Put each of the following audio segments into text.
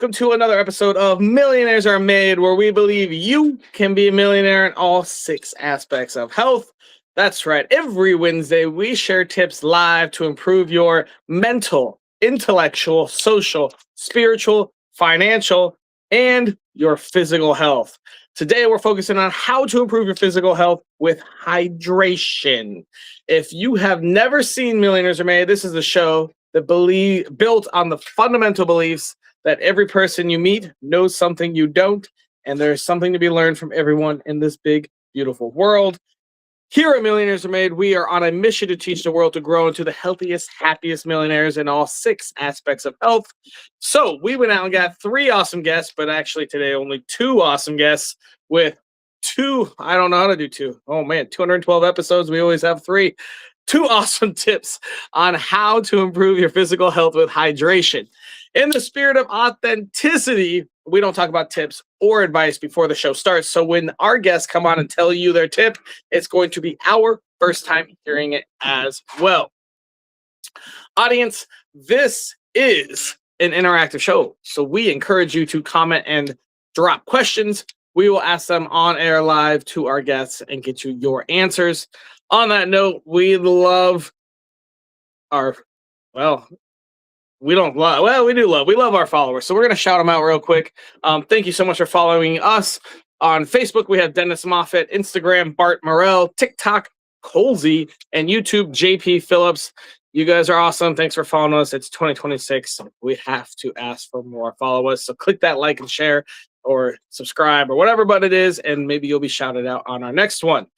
Welcome to another episode of Millionaires Are Made, where we believe you can be a millionaire in all 6 aspects of health. That's right. Every Wednesday, we share tips live to improve your mental, intellectual, social, spiritual, financial, and your physical health. Today, we're focusing on how to improve your physical health with hydration. If you have never seen Millionaires Are Made, this is a show that built on the fundamental beliefs that every person you meet knows something you don't, and there's something to be learned from everyone in this big, beautiful world. Here at Millionaires Are Made, we are on a mission to teach the world to grow into the healthiest, happiest millionaires in all 6 aspects of health. So we went out and got 3 awesome guests, but actually today only 2 awesome guests with 2, I don't know how to do 2. Oh man, 212 episodes, we always have 3. 2 awesome tips on how to improve your physical health with hydration. In the spirit of authenticity, we don't talk about tips or advice before the show starts. So when our guests come on and tell you their tip, it's going to be our first time hearing it as well. Audience, this is an interactive show. So we encourage you to comment and drop questions. We will ask them on air live to our guests and get you your answers. On that note, we love our, we do love our followers. So we're going to shout them out real quick. Thank you so much for following us on Facebook. We have Dennis Moffat, Instagram, Bart Morell, TikTok, Colsey, and YouTube, JP Phillips. You guys are awesome. Thanks for following us. It's 2026. We have to ask for more. Follow us. So click that like and share or subscribe or whatever button it is, and maybe you'll be shouted out on our next one.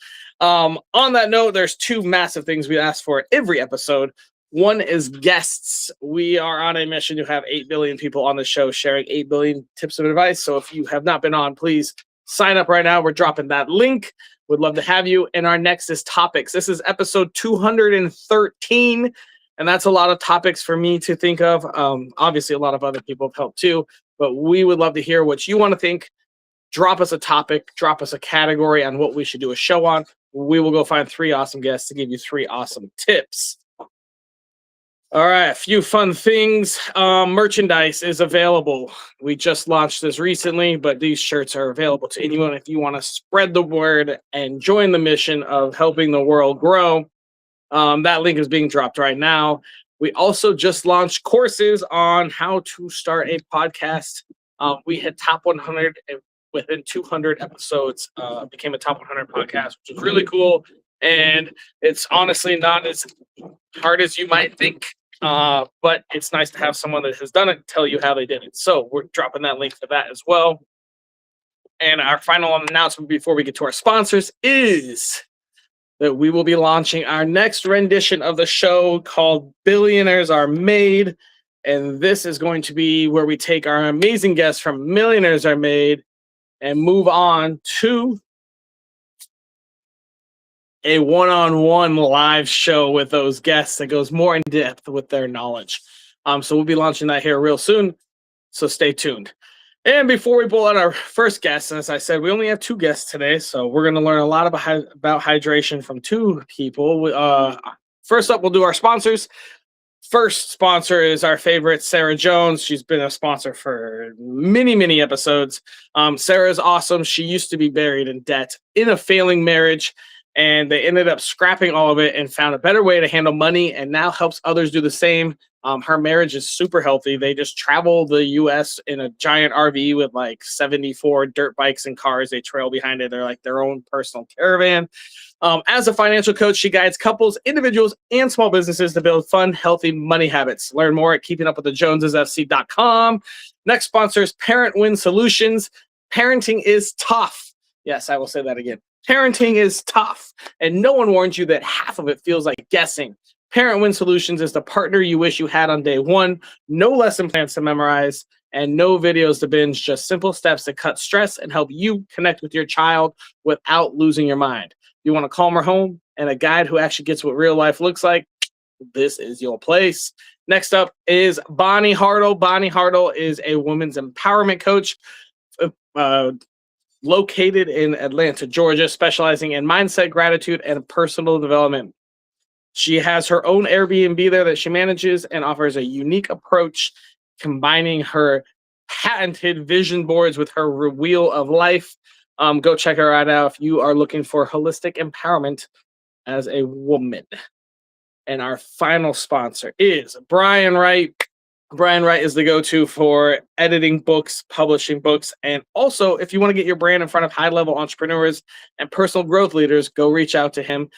On that note, there's 2 massive things we ask for every episode. One is guests. We are on a mission to have 8 billion people on the show sharing 8 billion tips of advice. So if you have not been on, please sign up right now. We're dropping that link. Would love to have you. And our next is topics. This is episode 213. And that's a lot of topics for me to think of. Obviously, a lot of other people have helped too. But we would love to hear what you want to think. Drop us a topic. Drop us a category on what we should do a show on. We will go find 3 awesome guests to give you 3 awesome tips. All right, a few fun things. Merchandise is available. We just launched this recently, but these shirts are available to anyone if you want to spread the word and join the mission of helping the world grow. That link is being dropped right now. We also just launched courses on how to start a podcast. We hit top 100 within 200 episodes, became a top 100 podcast, which is really cool. And it's honestly not as hard as you might think. But it's nice to have someone that has done it tell you how they did it. So we're dropping that link for that as well. And our final announcement before we get to our sponsors is that we will be launching our next rendition of the show called Billionaires Are Made. And this is going to be where we take our amazing guests from Millionaires Are Made and move on to a one-on-one live show with those guests that goes more in depth with their knowledge. So we'll be launching that here real soon. So stay tuned. And before we pull out our first guest, as I said, we only have 2 guests today. So we're going to learn a lot about hydration from 2 people. First up, we'll do our sponsors. First sponsor is our favorite, Sarah Jones. She's been a sponsor for many, many episodes. Sarah is awesome. She used to be buried in debt in a failing marriage, and they ended up scrapping all of it and found a better way to handle money and now helps others do the same. Her marriage is super healthy. They just travel the U.S. in a giant RV with like 74 dirt bikes and cars. They trail behind it. They're like their own personal caravan. As a financial coach, she guides couples, individuals, and small businesses to build fun, healthy money habits. Learn more at keepingupwiththejonesesfc.com. Next sponsor is Parent Win Solutions. Parenting is tough. Yes, I will say that again. Parenting is tough, and no one warns you that half of it feels like guessing. Parent Win Solutions is the partner you wish you had on day one. No lesson plans to memorize and no videos to binge, just simple steps to cut stress and help you connect with your child without losing your mind. You want a calmer home and a guide who actually gets what real life looks like? This is your place. Next up is Bonnie Hartle. Bonnie Hartle is a women's empowerment coach located in Atlanta, Georgia, specializing in mindset, gratitude, and personal development. She has her own Airbnb there that she manages and offers a unique approach, combining her patented vision boards with her Wheel of Life. Go check her out if you are looking for holistic empowerment as a woman. And our final sponsor is Brian Wright. Brian Wright is the go-to for editing books, publishing books, and also if you want to get your brand in front of high-level entrepreneurs and personal growth leaders, go reach out to him.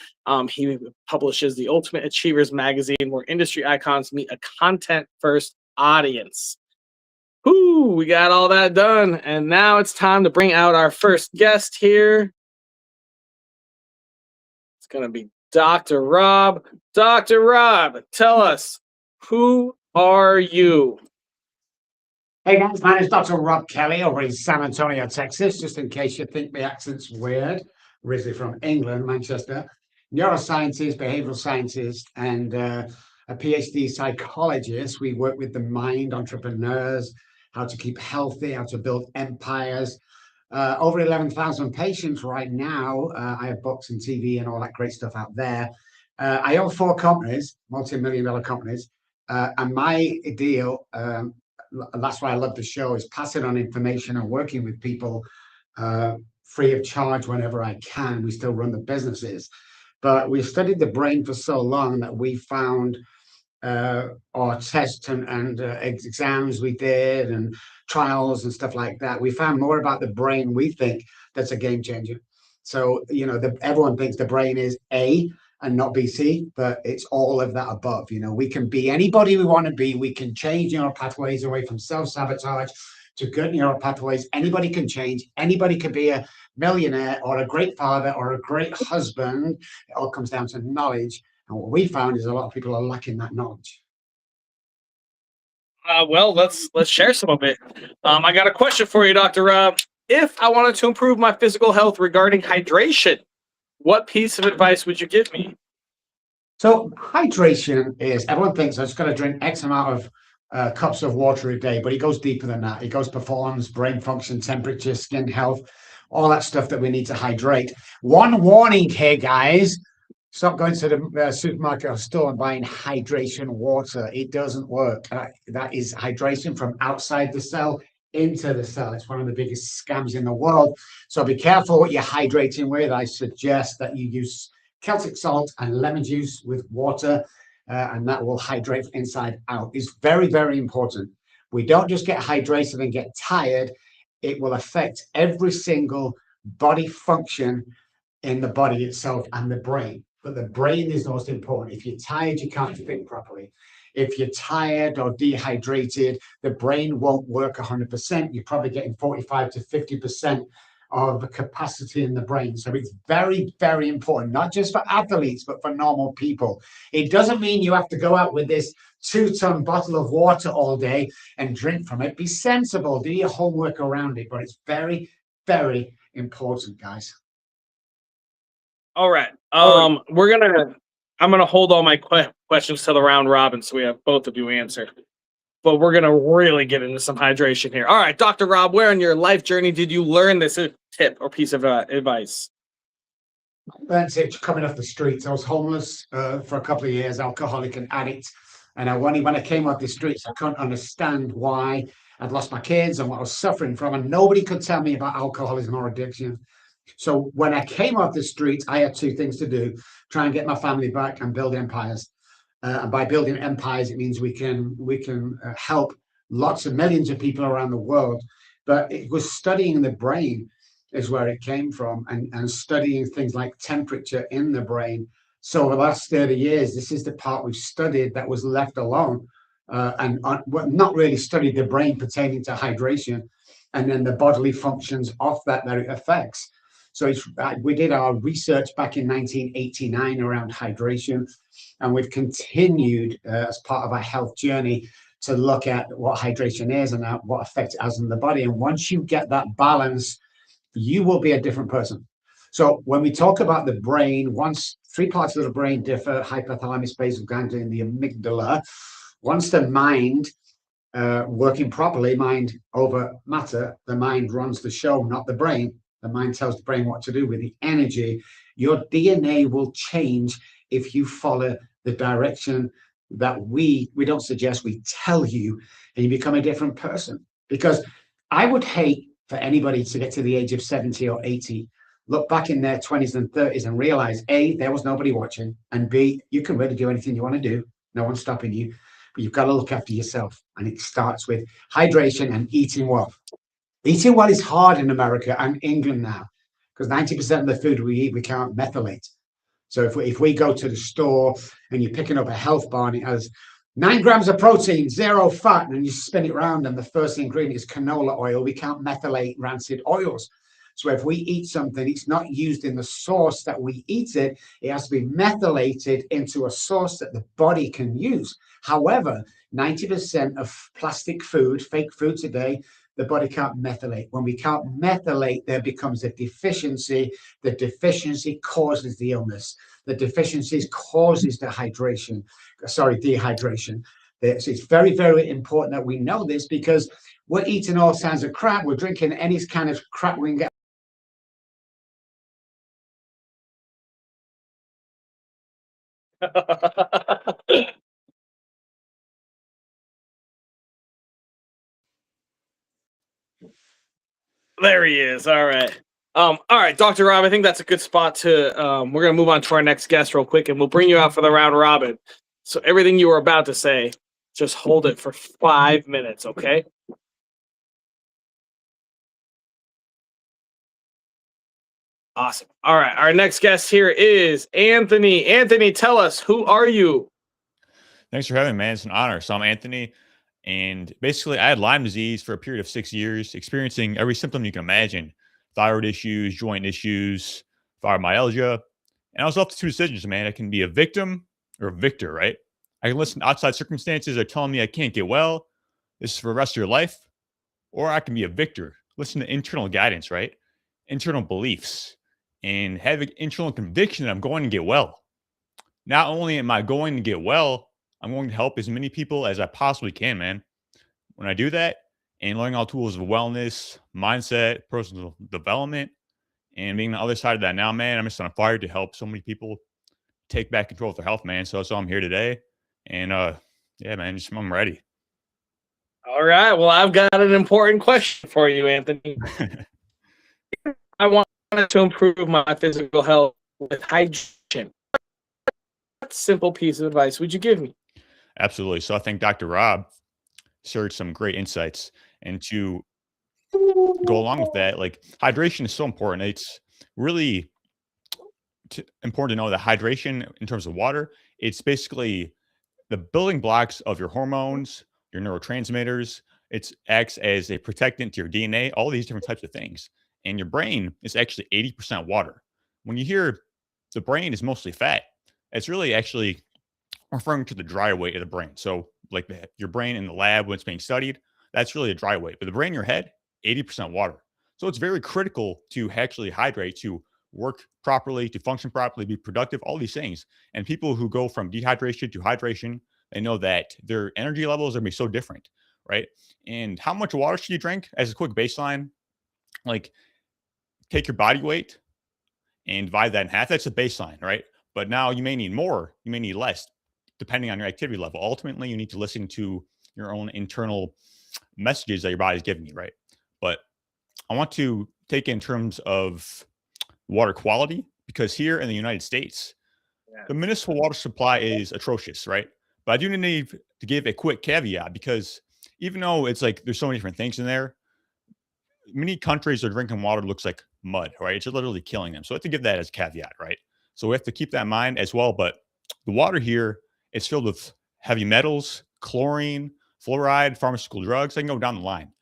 He publishes the Ultimate Achievers magazine, where industry icons meet a content-first audience. Whoo, we got all that done, and now it's time to bring out our first guest here. It's going to be Dr. Rob. Dr. Rob, tell us, who are you? Hey guys, my name is Dr. Rob Kelly over in San Antonio, Texas. Just in case you think my accent's weird, originally from England, Manchester. Neuroscientist, behavioral scientist, and a PhD psychologist. We work with the mind, entrepreneurs, how to keep healthy, how to build empires. Over 11,000 patients right now. I have books and TV and all that great stuff out there. I own 4 companies, multi-million-dollar companies, and my deal, that's why I love the show, is passing on information and working with people free of charge whenever I can. We still run the businesses, but we've studied the brain for so long that we found our tests and exams we did and trials and stuff like that, we found more about the brain, we think, that's a game changer. So, you know, everyone thinks the brain is A and not BC, but it's all of that above. You know, we can be anybody we want to be. We can change neural pathways away from self-sabotage to good neural pathways. Anybody can change. Anybody can be a millionaire or a great father or a great husband. It all comes down to knowledge. And what we found is a lot of people are lacking that knowledge. Well, let's share some of it. I got a question for you, Dr. Rob. If I wanted to improve my physical health regarding hydration, what piece of advice would you give me? So hydration is, everyone thinks I just got to drink X amount of cups of water a day, but it goes deeper than that. It goes performance, brain function, temperature, skin health, all that stuff that we need to hydrate. One warning here, guys. Stop going to the supermarket or store and buying hydration water. It doesn't work. That is hydration from outside the cell into the cell. It's one of the biggest scams in the world. So be careful what you're hydrating with. I suggest that you use Celtic salt and lemon juice with water, and that will hydrate inside out. It's very, very important. We don't just get hydrated and get tired. It will affect every single body function in the body itself and the brain. But the brain is the most important. If you're tired, you can't think properly. If you're tired or dehydrated, the brain won't work 100%. You're probably getting 45 to 50% of the capacity in the brain. So it's very, very important, not just for athletes, but for normal people. It doesn't mean you have to go out with this 2-ton bottle of water all day and drink from it. Be sensible, do your homework around it, but it's very, very important, guys. All right. I'm gonna hold all my questions till the round robin, so we have both of you answer. But we're gonna really get into some hydration here. All right, Dr. Rob, where in your life journey did you learn this tip or piece of advice? That's it. Coming off the streets, I was homeless for a couple of years, alcoholic and addict. And when I came off the streets, I couldn't understand why I'd lost my kids and what I was suffering from, and nobody could tell me about alcoholism or addiction. So when I came off the streets, I had 2 things to do: try and get my family back and build empires. And by building empires, it means we can help lots of millions of people around the world. But it was studying the brain is where it came from, and studying things like temperature in the brain. So over the last 30 years, this is the part we've studied that was left alone, and not really studied the brain pertaining to hydration and then the bodily functions of that it affects. So we did our research back in 1989 around hydration, and we've continued as part of our health journey to look at what hydration is and what effect it has on the body. And once you get that balance, you will be a different person. So when we talk about the brain, once 3 parts of the brain differ: hypothalamus, basal ganglia, and the amygdala. Once the mind working properly, mind over matter, the mind runs the show, not the brain. The mind tells the brain what to do with the energy. Your DNA will change if you follow the direction that we don't suggest, we tell you, and you become a different person. Because I would hate for anybody to get to the age of 70 or 80, look back in their 20s and 30s and realize A, there was nobody watching, and B, you can really do anything you want to do. No one's stopping you, but you've got to look after yourself. And it starts with hydration and eating well. Eating well is hard in America and England now because 90% of the food we eat, we can't methylate. So if we go to the store and you're picking up a health bar and it has 9 grams of protein, 0 fat, and you spin it around and the first ingredient is canola oil, we can't methylate rancid oils. So if we eat something, it's not used in the sauce that we eat it. It has to be methylated into a sauce that the body can use. However, 90% of plastic food, fake food today, the body can't methylate. When we can't methylate, there becomes a deficiency. The deficiency causes the illness. The deficiencies causes dehydration. So it's very, very important that we know this because we're eating all kinds of crap. We're drinking any kind of crap we can get. There he is. All right. All right, Dr. Rob, I think that's a good spot to we're gonna move on to our next guest real quick and we'll bring you out for the round robin. So everything you were about to say, just hold it for 5 minutes, okay? Awesome. All right. Our next guest here is Anthony. Anthony, tell us, who are you? Thanks for having me, man. It's an honor. So I'm Anthony, and basically I had Lyme disease for a period of 6 years, experiencing every symptom you can imagine: thyroid issues, joint issues, fibromyalgia. And I was left to two decisions, man. I can be a victim or a victor, right? I can listen to outside circumstances are telling me I can't get well. This is for the rest of your life. Or I can be a victor. Listen to internal guidance, right? Internal beliefs, and have an internal conviction that I'm going to get well. Not only am I going to get well, I'm going to help as many people as I possibly can, man. When I do that and learning all tools of wellness, mindset, personal development, and being on the other side of that now, man, I'm just on fire to help so many people take back control of their health, man. So I'm here today. And yeah, man, I'm ready. All right. Well, I've got an important question for you, Anthony. I want to improve my physical health with hydration. What simple piece of advice would you give me? Absolutely. So I think Dr. Rob shared some great insights. And to go along with that, like hydration is so important. It's really important to know that hydration in terms of water, it's basically the building blocks of your hormones, your neurotransmitters. It acts as a protectant to your DNA, all these different types of things. And your brain is actually 80% water. When you hear the brain is mostly fat, it's really actually referring to the dry weight of the brain. So like your brain in the lab when it's being studied, that's really a dry weight. But the brain in your head, 80% water. So it's very critical to actually hydrate, to work properly, to function properly, be productive, all these things. And people who go from dehydration to hydration, they know that their energy levels are going to be so different, right? And how much water should you drink as a quick baseline? Like take your body weight and divide that in half. That's a baseline, right? But now you may need more, you may need less, depending on your activity level. Ultimately, you need to listen to your own internal messages that your body's giving you, right? But I want to take it in terms of water quality, because here in the United States, the municipal water supply is atrocious, right? But I do need to give a quick caveat, because even though it's like there's so many different things in there, many countries are drinking water looks like mud, right? It's literally killing them. So I have to give that as a caveat, right? So we have to keep that in mind as well. But the water here is filled with heavy metals, chlorine, fluoride, pharmaceutical drugs. I can go down the line.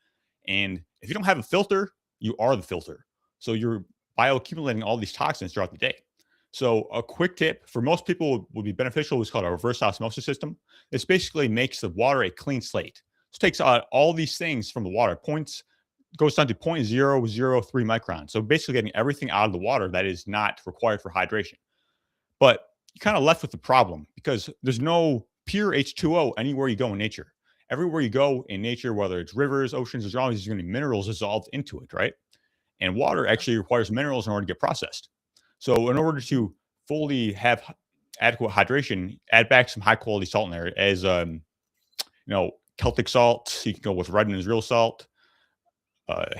And if you don't have a filter, you are the filter. So you're bioaccumulating all these toxins throughout the day. So a quick tip for most people would be beneficial is called a reverse osmosis system. This basically makes the water a clean slate. So it takes out all these things from the water, goes down to 0.003 microns. So basically getting everything out of the water that is not required for hydration. But you're kind of left with the problem because there's no pure H2O anywhere you go in nature. Everywhere you go in nature, whether it's rivers, oceans, there's always going to be minerals dissolved into it, right? And water actually requires minerals in order to get processed. So in order to fully have adequate hydration, add back some high quality salt in there as Celtic salt. You can go with red and Israel salt.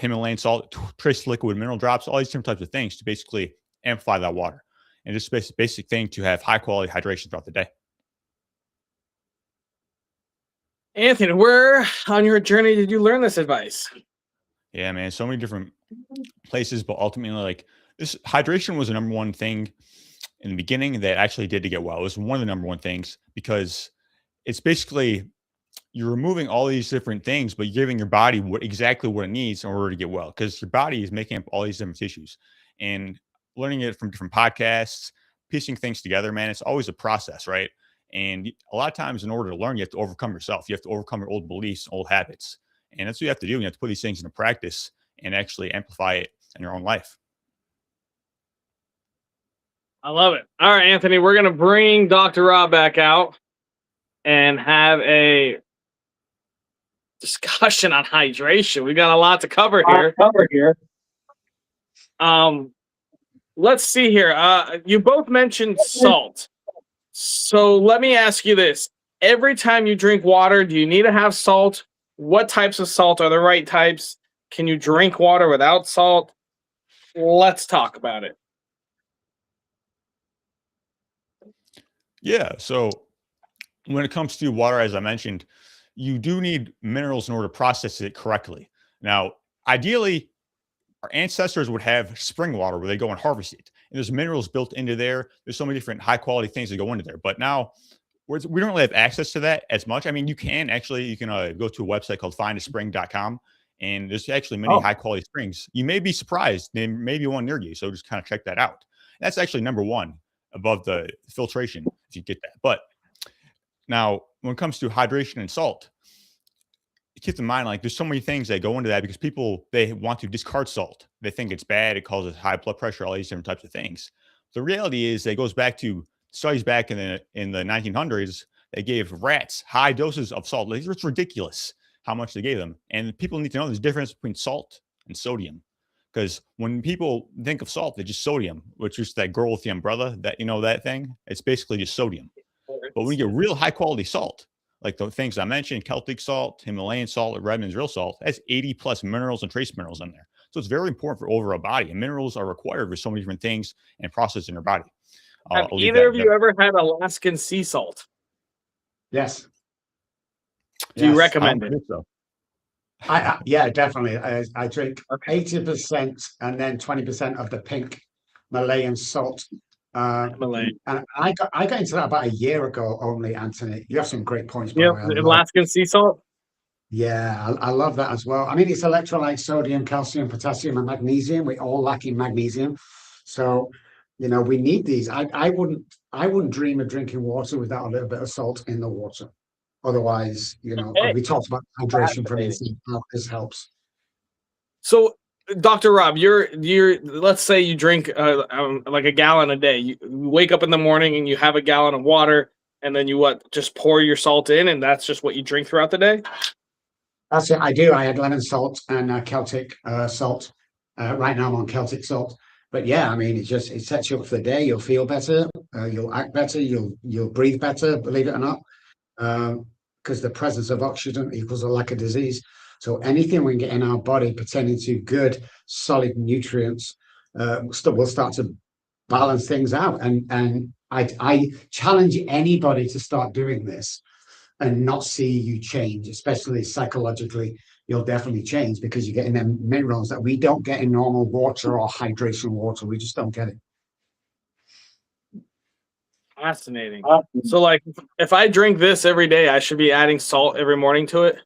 Himalayan salt, trace liquid mineral drops, all these different types of things to basically amplify that water. And just basic thing to have high quality hydration throughout the day. Anthony, where on your journey did you learn this advice? Yeah, man, so many different places, but ultimately, like, this hydration was the number one thing in the beginning that I actually did to get well. It was one of the number one things because it's basically you're removing all these different things, but you're giving your body exactly what it needs in order to get well. Because your body is making up all these different tissues, and learning it from different podcasts, piecing things together, man, it's always a process, right? And a lot of times, in order to learn, you have to overcome yourself. You have to overcome your old beliefs, old habits, and that's what you have to do. You have to put these things into practice and actually amplify it in your own life. I love it. All right, Anthony, we're going to bring Dr. Rob back out and have a discussion on hydration. We got a lot to cover here. Let's see here. You both mentioned salt. So let me ask you this. Every time you drink water, do you need to have salt? What types of salt are the right types? Can you drink water without salt? Let's talk about it. Yeah. So when it comes to water, as I mentioned, you do need minerals in order to process it correctly. Now, ideally, our ancestors would have spring water where they go and harvest it. And there's minerals built into there. There's so many different high quality things that go into there. But now we don't really have access to that as much. I mean, you can go to a website called findaspring.com, and there's actually many high quality springs. You may be surprised. There may be one near you. So just kind of check that out. That's actually number one above the filtration if you get that. But now when it comes to hydration and salt, keep in mind, like, there's so many things that go into that because people, they want to discard salt. They think it's bad. It causes high blood pressure, all these different types of things. The reality is that it goes back to studies back in the 1900s. They gave rats high doses of salt. Like, it's ridiculous how much they gave them. And people need to know there's a difference between salt and sodium. Because when people think of salt, they're just sodium, which is that girl with the umbrella, that thing. It's basically just sodium. But when you get real high quality salt, like the things I mentioned, Celtic salt, Himalayan salt, Redmond's real salt, has 80 plus minerals and trace minerals in there. So it's very important for over a body. And minerals are required for so many different things and processes in your body. Have either of you ever had Alaskan sea salt? Yes. Do you recommend it? So. Yeah, definitely. I drink 80% and then 20% of the pink Malayan salt. And I got into that about a year ago only, Anthony. You have some great points, by the way. Alaskan sea salt? Yeah, I love that as well. I mean, it's electrolytes, sodium, calcium, potassium, and magnesium. We all lack in magnesium. So, we need these. I wouldn't dream of drinking water without a little bit of salt in the water. Otherwise, we talked about hydration from inside out. This helps. So, Dr. Rob, you're let's say you drink like a gallon a day. You wake up in the morning and you have a gallon of water, and then you just pour your salt in, and that's just what you drink throughout the day? That's it. I do. I had lemon salt and Celtic salt. Right now I'm on Celtic salt. But yeah, I mean, it sets you up for the day. You'll feel better. You'll act better. You'll breathe better, believe it or not. Because the presence of oxygen equals a lack of disease. So anything we can get in our body pertaining to good, solid nutrients will start to balance things out. And I challenge anybody to start doing this and not see you change, especially psychologically. You'll definitely change because you're getting them minerals that we don't get in normal water or hydration water. We just don't get it. Fascinating. So, like, if I drink this every day, I should be adding salt every morning to it?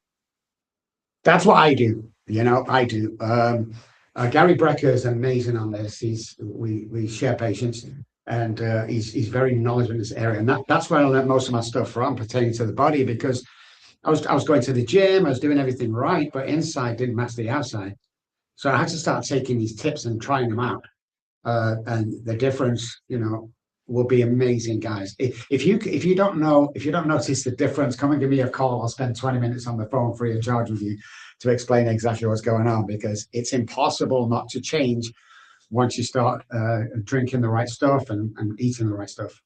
That's what I do. I do. Gary Brecker is amazing on this. We share patients, and he's very knowledgeable in this area. And that's where I learned most of my stuff from pertaining to the body, because I was going to the gym, I was doing everything right, but inside didn't match the outside. So I had to start taking these tips and trying them out. And the difference, will be amazing, guys. If you don't notice the difference, come and give me a call. I'll spend 20 minutes on the phone free of charge with you to explain exactly what's going on, because it's impossible not to change once you start drinking the right stuff and eating the right stuff.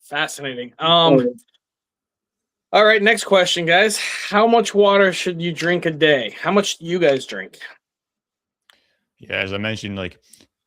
Fascinating. All right, next question, guys. How much water should you drink a day? How much do you guys drink? Yeah, as I mentioned, like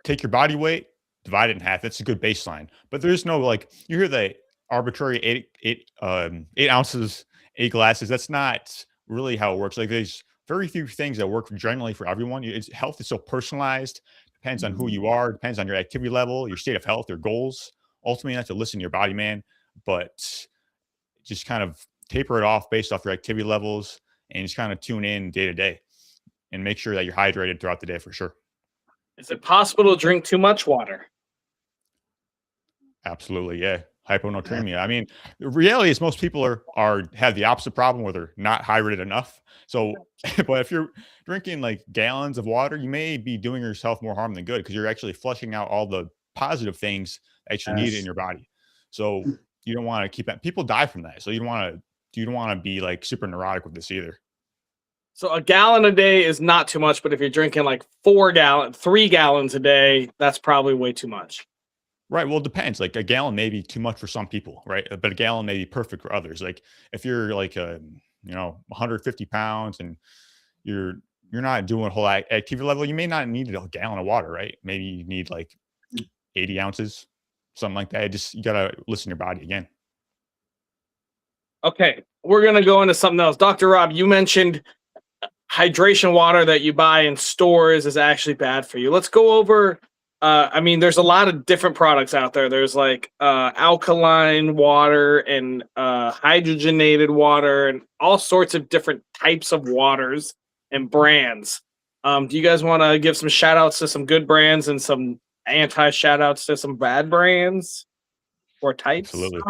take your body weight, divide it in half. That's a good baseline. But there's no like you hear the arbitrary 8 ounces, 8 glasses. That's not really how it works. Like there's very few things that work generally for everyone. Health is so personalized. Depends on who you are. Depends on your activity level, your state of health, your goals. Ultimately, you have to listen to your body, man. But just kind of taper it off based off your activity levels and just kind of tune in day to day and make sure that you're hydrated throughout the day for sure. Is it possible to drink too much water? Absolutely, yeah. Hyponatremia. I mean, the reality is most people are have the opposite problem where they're not hydrated enough. So, but if you're drinking like gallons of water, you may be doing yourself more harm than good because you're actually flushing out all the positive things that you need in Yes. your body. So you don't want to keep that. People die from that. So you don't want to be like super neurotic with this either. So a gallon a day is not too much, but if you're drinking like 3 gallons a day, that's probably way too much. Right. Well, it depends. Like a gallon may be too much for some people, right? But a gallon may be perfect for others. Like if you're like 150 pounds and you're you're not doing a whole activity level, you may not need a gallon of water, right? Maybe you need like 80 ounces, something like that. Just you gotta listen to your body again. Okay, we're gonna go into something else. Dr. Rob, you mentioned hydration water that you buy in stores is actually bad for you. Let's go over. I mean, there's a lot of different products out there. There's like alkaline water and hydrogenated water and all sorts of different types of waters and brands. Do you guys want to give some shout outs to some good brands and some anti shout outs to some bad brands or types? Absolutely.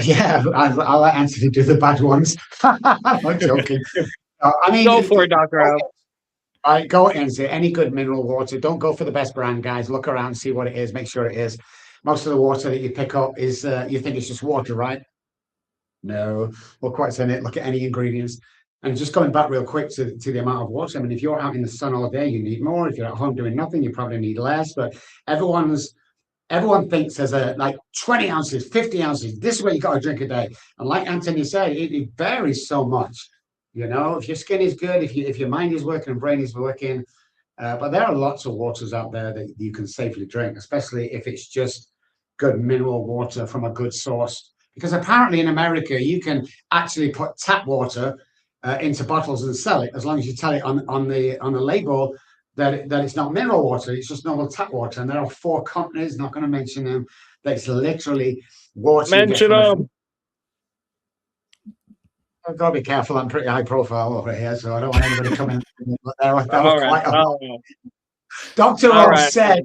Yeah, I'll let Anthony do the bad ones. I'm not joking. I mean, Go for it, Dr. Rob. I go and say any good mineral water. Don't go for the best brand, guys. Look around, see what it is, make sure it is. Most of the water that you pick up is you think it's just water, right? No, look what's in it. Look at any ingredients. And just going back real quick to the amount of water. I mean, if you're out in the sun all day, you need more. If you're at home doing nothing, you probably need less. But everyone thinks there's a like 20 ounces, 50 ounces. This is what you got to drink a day. And like Anthony said, it varies so much. You know, if your skin is good, if your mind is working and brain is working, but there are lots of waters out there that you can safely drink, especially if it's just good mineral water from a good source. Because apparently in America, you can actually put tap water into bottles and sell it as long as you tell it on the label that it's not mineral water, it's just normal tap water. And there are 4 companies, not going to mention them, that's literally water you get Mention from a them. I've got to be careful. I'm pretty high profile over here, so I don't want anybody coming. That was All quite right. a All right. Dr. All Rob right. said.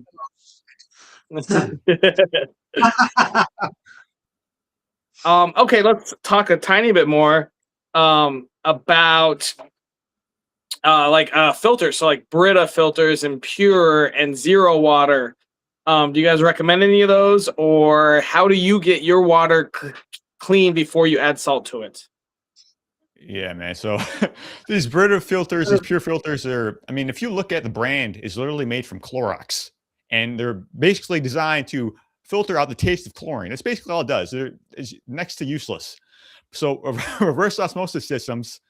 Okay, let's talk a tiny bit more about filters. So like Brita filters and pure and zero water. Do you guys recommend any of those, or how do you get your water clean before you add salt to it? Yeah, man. So these Brita filters, these pure filters are, I mean, if you look at the brand, it's literally made from Clorox. And they're basically designed to filter out the taste of chlorine. That's basically all it does. It's next to useless. So reverse osmosis systems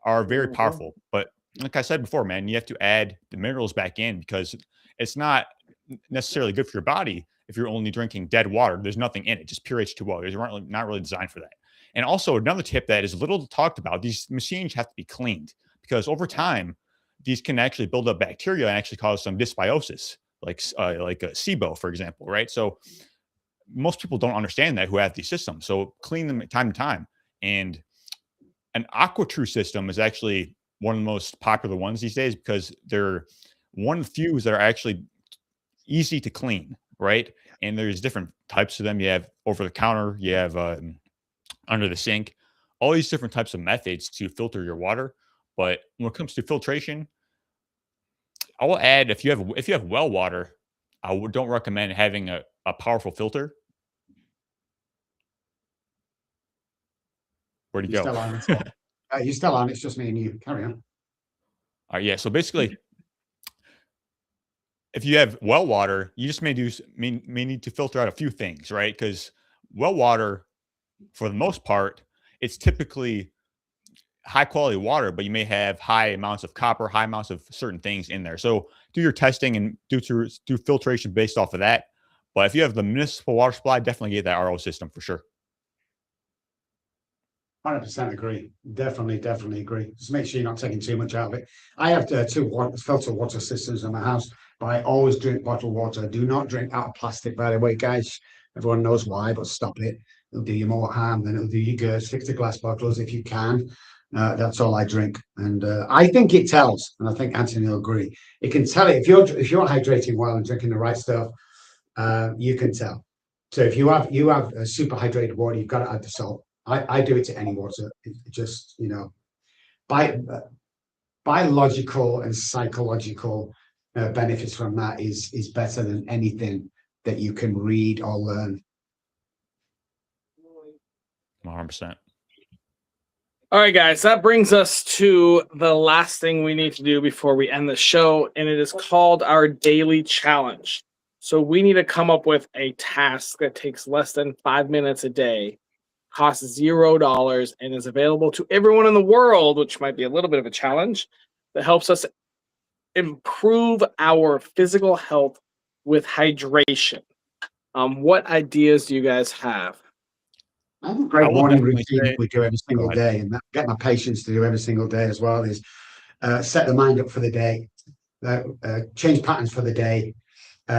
are very powerful. But like I said before, man, you have to add the minerals back in because it's not necessarily good for your body if you're only drinking dead water. There's nothing in it, just pure H2O. They're not really designed for that. And also another tip that is little talked about, these machines have to be cleaned because over time, these can actually build up bacteria and actually cause some dysbiosis, like a SIBO, for example, right? So most people don't understand that who have these systems. So clean them time to time. And an AquaTrue system is actually one of the most popular ones these days because they're one of the few that are actually easy to clean, right? And there's different types of them. You have over the counter, you have under the sink, all these different types of methods to filter your water. But when it comes to filtration, I will add if you have well water, don't recommend having a powerful filter. Where'd you You're go? still on. You're still on. It's just me and you. Carry on. All right, yeah. So basically, if you have well water, you just may need to filter out a few things, right? Because well water, for the most part, it's typically high quality water, but you may have high amounts of copper, high amounts of certain things in there. So do your testing and do filtration based off of that. But if you have the municipal water supply, definitely get that RO system for sure. 100% agree. Definitely agree. Just make sure you're not taking too much out of it. I have two filter water systems in my house, but I always drink bottled water. I do not drink out of plastic, by the way, guys. Everyone knows why, but stop it. It'll do you more harm than it'll do you good. Stick to glass bottles if you can. That's all I drink, and I think it tells. And I think Anthony will agree. It can tell it if you're hydrating well and drinking the right stuff. You can tell. So if you have a super hydrated water, you've got to add the salt. I do it to any water. It just, biological and psychological benefits from that is better than anything that you can read or learn. 100%. All right, guys, that brings us to the last thing we need to do before we end the show, and it is called our daily challenge. So we need to come up with a task that takes less than 5 minutes a day, costs $0, and is available to everyone in the world, which might be a little bit of a challenge, that helps us improve our physical health with hydration. What ideas do you guys have? I have a great morning routine say, we do every single day, and that get my patients to do every single day as well, is set the mind up for the day, change patterns for the day,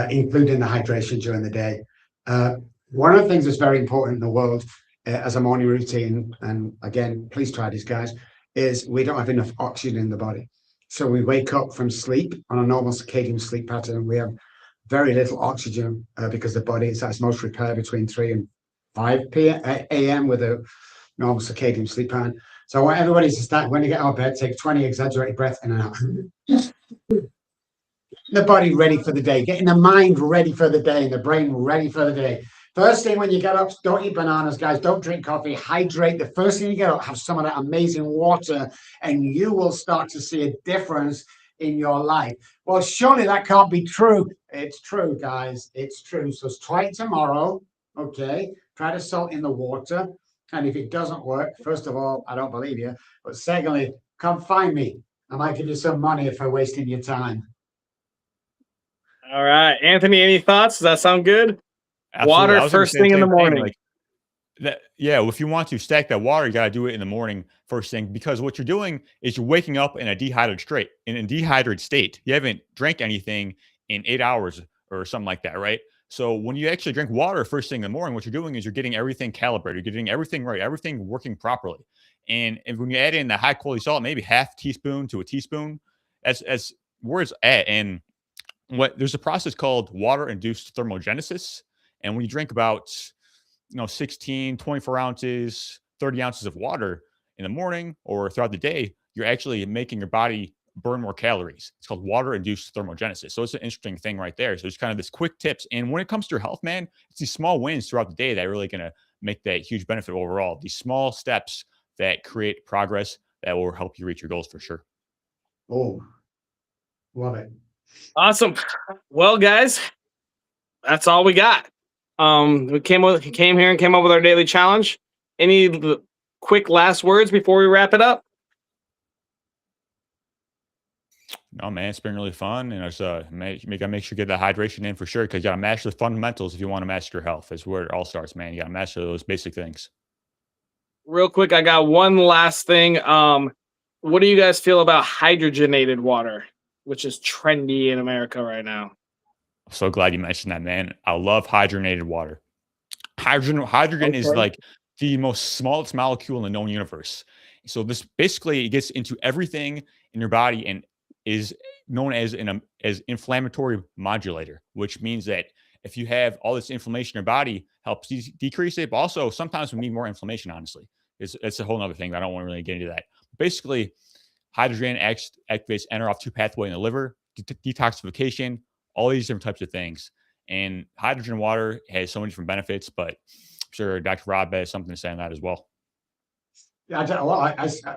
including the hydration during the day. One of the things that's very important in the world as a morning routine, and again, please try this, guys, is we don't have enough oxygen in the body. So we wake up from sleep on a normal circadian sleep pattern. We have very little oxygen because the body is at its most repair between 3 and 5 a.m. with a normal circadian sleep pattern. So I want everybody to start, when you get out of bed, take 20 exaggerated breaths in and out. The body ready for the day, getting the mind ready for the day and the brain ready for the day. First thing when you get up, don't eat bananas, guys. Don't drink coffee. Hydrate. The first thing you get up, have some of that amazing water, and you will start to see a difference in your life. Well, surely that can't be true. It's true, guys. It's true. So try it tomorrow. Okay. Try to salt in the water. And if it doesn't work, first of all, I don't believe you. But secondly, come find me. I might give you some money if I'm wasting your time. All right. Anthony, any thoughts? Does that sound good? Absolutely. Water first thing in the morning. If you want to stack that water, you got to do it in the morning first thing, because what you're doing is you're waking up in a dehydrated state. You haven't drank anything in 8 hours or something like that, right? So when you actually drink water first thing in the morning, what you're doing is you're getting everything calibrated, you're getting everything right, everything working properly. And when you add in the high quality salt, maybe half teaspoon to a teaspoon, as where it's at. And there's a process called water induced thermogenesis. And when you drink about 16, 24 ounces, 30 ounces of water in the morning or throughout the day, you're actually making your body burn more calories. It's called water-induced thermogenesis. So it's an interesting thing right there. So it's kind of this quick tips. And when it comes to your health, man, it's these small wins throughout the day that are really going to make that huge benefit overall. These small steps that create progress that will help you reach your goals for sure. Oh, love it. Awesome. Well, guys, that's all we got. We came here and came up with our daily challenge. Any quick last words before we wrap it up? No, man, it's been really fun, and it's gotta make sure you get that hydration in for sure, because you gotta master the fundamentals if you want to master your health. That's where it all starts, man. You gotta master those basic things. Real quick, I got one last thing. What do you guys feel about hydrogenated water, which is trendy in America right now? I'm so glad you mentioned that, man. I love hydrogenated water. Hydrogen is like the most smallest molecule in the known universe. So this basically gets into everything in your body and is known as as inflammatory modulator, which means that if you have all this inflammation in your body, helps decrease it. But also sometimes we need more inflammation, honestly. It's a whole other thing. I don't want to really get into that. Basically, hydrogen activates NRF2 pathway in the liver, detoxification, all these different types of things. And hydrogen water has so many different benefits, but I'm sure Dr. Rob has something to say on that as well. Yeah,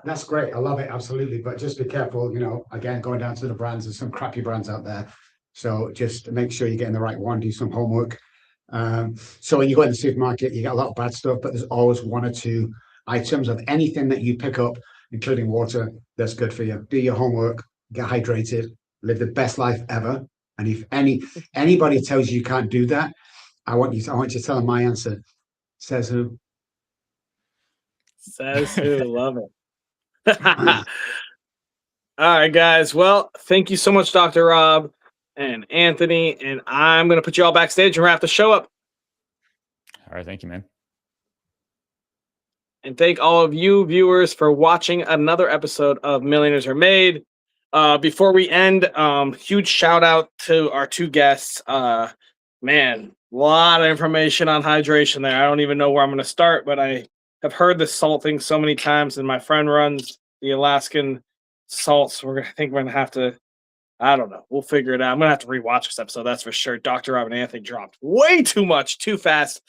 that's great. I love it. Absolutely. But just be careful, again, going down to the brands, there's some crappy brands out there. So just make sure you're getting the right one, do some homework. So when you go in the supermarket, you get a lot of bad stuff, but there's always one or two items of anything that you pick up, including water, that's good for you. Do your homework, get hydrated, live the best life ever. And if anybody tells you can't do that, I want you to tell them my answer. Says who? Says who? Love it. All right, guys. Well, thank you so much, Dr. Rob and Anthony. And I'm going to put you all backstage and wrap the show up. All right. Thank you, man. And thank all of you viewers for watching another episode of Millionaires Are Made. Before we end, huge shout out to our two guests. Man, a lot of information on hydration there. I don't even know where I'm going to start, but I have heard the salt thing so many times, and my friend runs the Alaskan salts. I think we're going to have to, I don't know. We'll figure it out. I'm going to have to rewatch this episode. That's for sure. Dr. Rob and Anthony dropped way too much, too fast.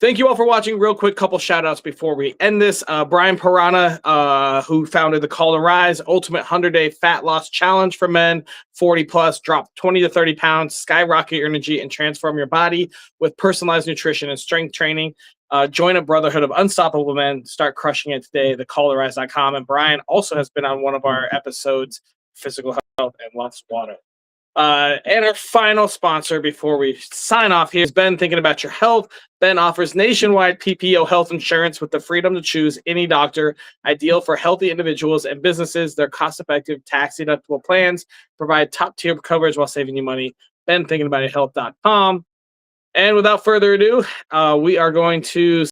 Thank you all for watching. Real quick, couple shout outs before we end this. Brian Piranha, who founded the Call to Rise Ultimate 100-Day Fat Loss Challenge for men 40 plus, drop 20 to 30 pounds, skyrocket your energy, and transform your body with personalized nutrition and strength training. Join a brotherhood of unstoppable men. Start crushing it today. TheCallToRise.com. And Brian also has been on one of our episodes, Physical Health and Loves Water. And our final sponsor before we sign off here is Ben Thinking About Your Health. Ben offers nationwide PPO health insurance with the freedom to choose any doctor, ideal for healthy individuals and businesses. Their cost-effective, tax-deductible plans provide top-tier coverage while saving you money. BenThinkingAboutYourHealth.com. And without further ado, we are going to